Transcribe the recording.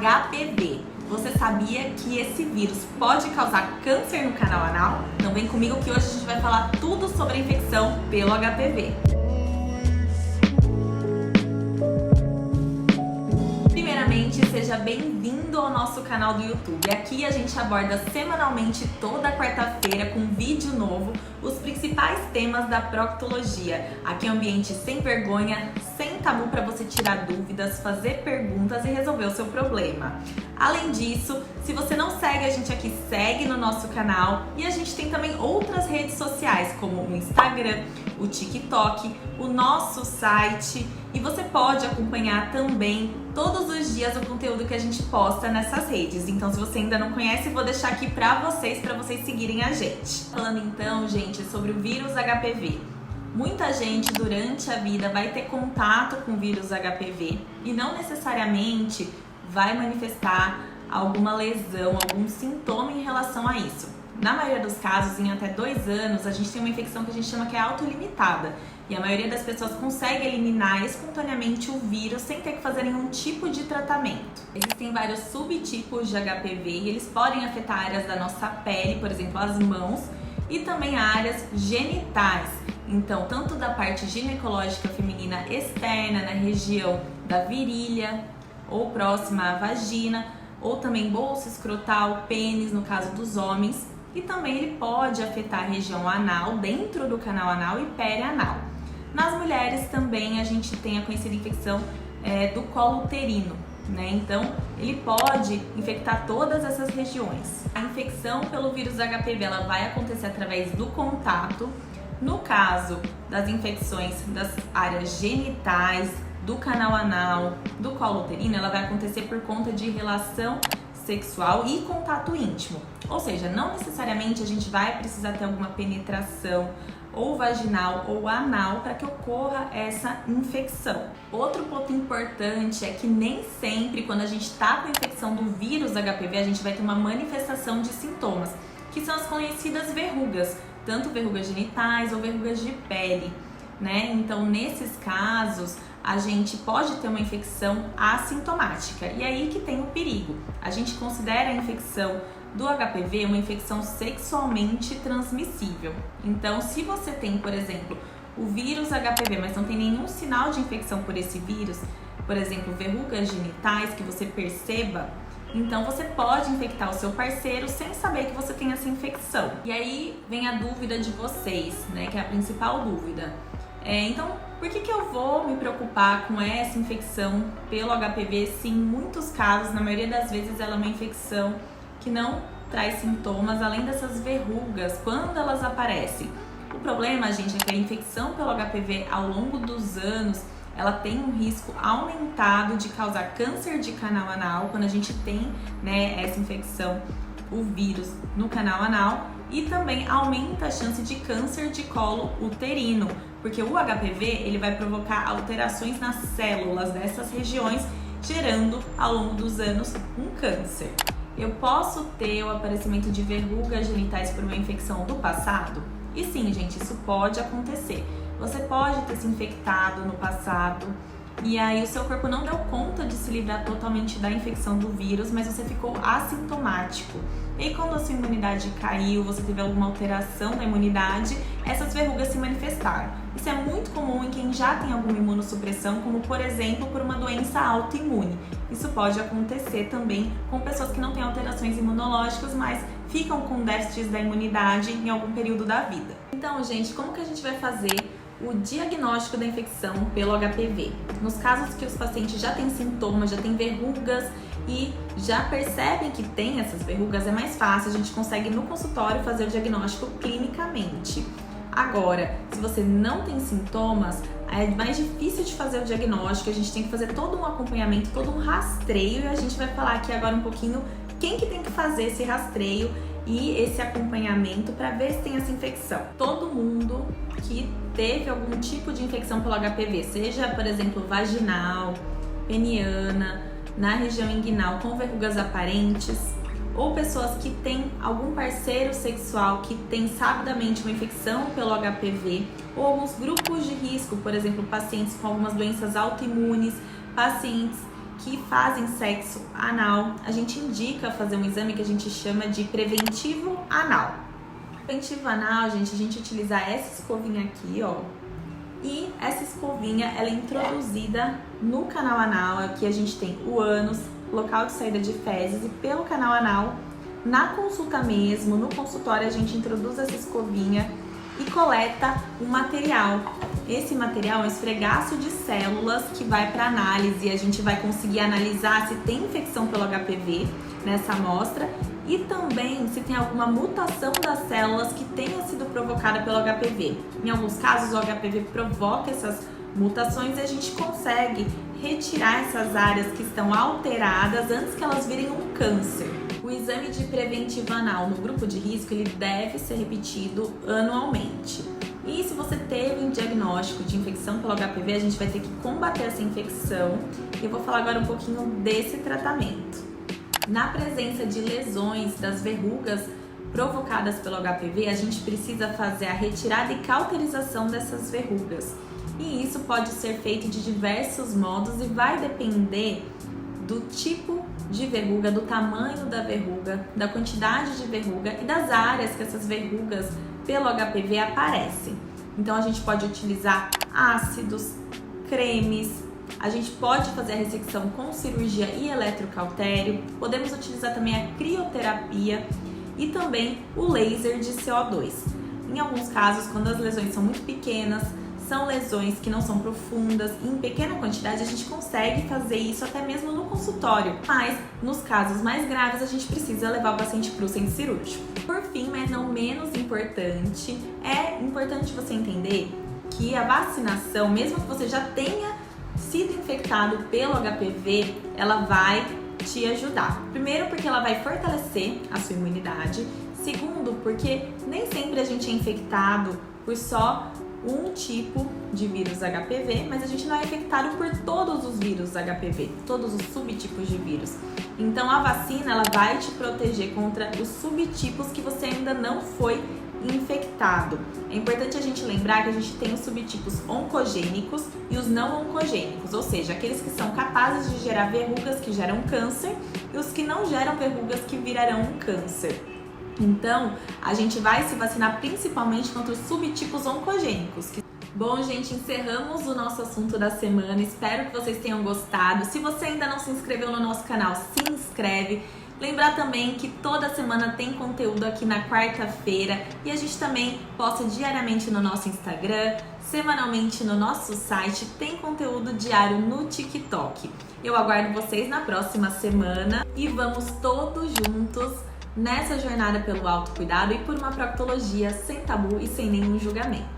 HPV. Você sabia que esse vírus pode causar câncer no canal anal? Então vem comigo que hoje a gente vai falar tudo sobre a infecção pelo HPV. Primeiramente, seja bem-vindo ao nosso canal do YouTube. Aqui a gente aborda semanalmente, toda quarta-feira, com um vídeo novo, os principais temas da proctologia. Aqui é um ambiente sem vergonha, sem tabu para você tirar dúvidas, fazer perguntas e resolver o seu problema. Além disso, se você não segue a gente aqui, segue no nosso canal. E a gente tem também outras redes sociais, como o Instagram, o TikTok, o nosso site. E você pode acompanhar também todos os dias o conteúdo que a gente posta nessas redes. Então, se você ainda não conhece, vou deixar aqui para vocês seguirem a gente. Falando então, gente, sobre o vírus HPV. Muita gente durante a vida vai ter contato com o vírus HPV e não necessariamente vai manifestar alguma lesão, algum sintoma em relação a isso. Na maioria dos casos, em até 2 anos, a gente tem uma infecção que a gente chama que é autolimitada. E a maioria das pessoas consegue eliminar espontaneamente o vírus sem ter que fazer nenhum tipo de tratamento. Existem vários subtipos de HPV e eles podem afetar áreas da nossa pele, por exemplo, as mãos, e também áreas genitais. Então, tanto da parte ginecológica feminina externa, na região da virilha ou próxima à vagina, ou também bolsa escrotal, pênis, no caso dos homens. E também ele pode afetar a região anal, dentro do canal anal e perianal. Nas mulheres também a gente tem a conhecida infecção do colo uterino, né? Então ele pode infectar todas essas regiões. A infecção pelo vírus HPV ela vai acontecer através do contato. No caso das infecções das áreas genitais, do canal anal, do colo uterino, ela vai acontecer por conta de relação sexual e contato íntimo. Ou seja, não necessariamente a gente vai precisar ter alguma penetração ou vaginal ou anal para que ocorra essa infecção. Outro ponto importante é que nem sempre quando a gente está com a infecção do vírus HPV a gente vai ter uma manifestação de sintomas, que são as conhecidas verrugas, tanto verrugas genitais ou verrugas de pele, né? Então, nesses casos, a gente pode ter uma infecção assintomática. E aí que tem o perigo. A gente considera a infecção do HPV uma infecção sexualmente transmissível. Então, se você tem, por exemplo, o vírus HPV, mas não tem nenhum sinal de infecção por esse vírus, por exemplo, verrugas genitais que você perceba, então você pode infectar o seu parceiro sem saber que você tem essa infecção. E aí vem a dúvida de vocês, né, que é a principal dúvida. Então, por que eu vou me preocupar com essa infecção pelo HPV se em muitos casos, na maioria das vezes, ela é uma infecção que não traz sintomas, além dessas verrugas, quando elas aparecem? O problema, gente, é que a infecção pelo HPV ao longo dos anos, ela tem um risco aumentado de causar câncer de canal anal, quando a gente tem, né, essa infecção, o vírus no canal anal, e também aumenta a chance de câncer de colo uterino, porque o HPV ele vai provocar alterações nas células dessas regiões, gerando ao longo dos anos um câncer. Eu posso ter o aparecimento de verrugas genitais por uma infecção do passado? E sim, gente, isso pode acontecer. Você pode ter se infectado no passado e aí o seu corpo não deu conta de se livrar totalmente da infecção do vírus, mas você ficou assintomático. E aí, quando a sua imunidade caiu, você teve alguma alteração na imunidade, essas verrugas se manifestaram. Isso é muito comum em quem já tem alguma imunossupressão, como por exemplo, por uma doença autoimune. Isso pode acontecer também com pessoas que não têm alterações imunológicas, mas ficam com déficits da imunidade em algum período da vida. Então, gente, como que a gente vai fazer o diagnóstico da infecção pelo HPV? Nos casos que os pacientes já têm sintomas, já têm verrugas e já percebem que tem essas verrugas, é mais fácil, a gente consegue no consultório fazer o diagnóstico clinicamente. Agora, se você não tem sintomas, é mais difícil de fazer o diagnóstico, a gente tem que fazer todo um acompanhamento, todo um rastreio, e a gente vai falar aqui agora um pouquinho quem que tem que fazer esse rastreio e esse acompanhamento para ver se tem essa infecção. Todo mundo que teve algum tipo de infecção pelo HPV, seja, por exemplo, vaginal, peniana, na região inguinal com verrugas aparentes, ou pessoas que têm algum parceiro sexual que tem sabidamente uma infecção pelo HPV, ou alguns grupos de risco, por exemplo, pacientes com algumas doenças autoimunes, pacientes que fazem sexo anal, a gente indica fazer um exame que a gente chama de preventivo anal. Preventivo anal, gente, a gente utiliza essa escovinha aqui, ó. E essa escovinha, ela é introduzida no canal anal. Aqui a gente tem o ânus, local de saída de fezes, e pelo canal anal, na consulta mesmo, no consultório, a gente introduz essa escovinha e coleta um material. Esse material é um esfregaço de células que vai para análise. A gente vai conseguir analisar se tem infecção pelo HPV nessa amostra e também se tem alguma mutação das células que tenha sido provocada pelo HPV. Em alguns casos, o HPV provoca essas mutações e a gente consegue retirar essas áreas que estão alteradas antes que elas virem um câncer. O exame de preventivo anal no grupo de risco, ele deve ser repetido anualmente. E se você teve um diagnóstico de infecção pelo HPV, a gente vai ter que combater essa infecção. E eu vou falar agora um pouquinho desse tratamento. Na presença de lesões das verrugas provocadas pelo HPV, a gente precisa fazer a retirada e cauterização dessas verrugas. E isso pode ser feito de diversos modos e vai depender do tipo de verruga, do tamanho da verruga, da quantidade de verruga e das áreas que essas verrugas pelo HPV aparecem. Então a gente pode utilizar ácidos, cremes, a gente pode fazer a ressecção com cirurgia e eletrocautério, podemos utilizar também a crioterapia e também o laser de CO2. Em alguns casos, quando as lesões são muito pequenas, são lesões que não são profundas e em pequena quantidade a gente consegue fazer isso até mesmo no consultório. Mas nos casos mais graves a gente precisa levar o paciente para o centro cirúrgico. Por fim, mas não menos importante, é importante você entender que a vacinação, mesmo que você já tenha sido infectado pelo HPV, ela vai te ajudar. Primeiro, porque ela vai fortalecer a sua imunidade. Segundo, porque nem sempre a gente é infectado por só um tipo de vírus HPV, mas a gente não é infectado por todos os vírus HPV, todos os subtipos de vírus. Então a vacina, ela vai te proteger contra os subtipos que você ainda não foi infectado. É importante a gente lembrar que a gente tem os subtipos oncogênicos e os não oncogênicos, ou seja, aqueles que são capazes de gerar verrugas que geram câncer e os que não geram verrugas que virarão um câncer. Então, a gente vai se vacinar principalmente contra os subtipos oncogênicos. Bom, gente, encerramos o nosso assunto da semana. Espero que vocês tenham gostado. Se você ainda não se inscreveu no nosso canal, se inscreve. Lembrar também que toda semana tem conteúdo aqui na quarta-feira e a gente também posta diariamente no nosso Instagram, semanalmente no nosso site, tem conteúdo diário no TikTok. Eu aguardo vocês na próxima semana e vamos todos juntos nessa jornada pelo autocuidado e por uma proctologia sem tabu e sem nenhum julgamento.